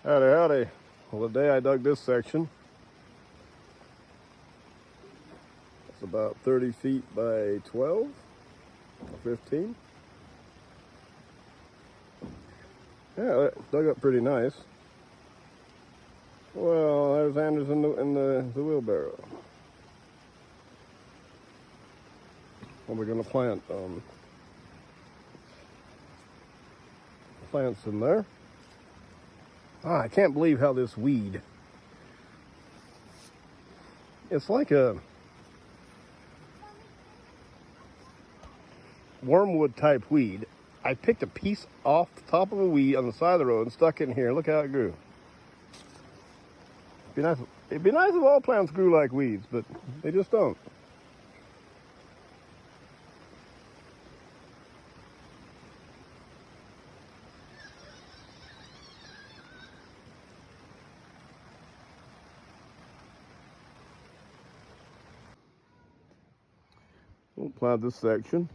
Howdy, howdy. Well, today I dug this section. It's about 30 feet by 12 or 15. Yeah, it dug up pretty nice. Well, there's Anders in the wheelbarrow. What are we gonna plant? Plants in there. I can't believe how this weed. It's like a wormwood type weed. I picked a piece off the top of a weed on the side of the road and stuck it in here. Look how it grew. It'd be nice if all plants grew like weeds, but they just don't. We'll plant this section.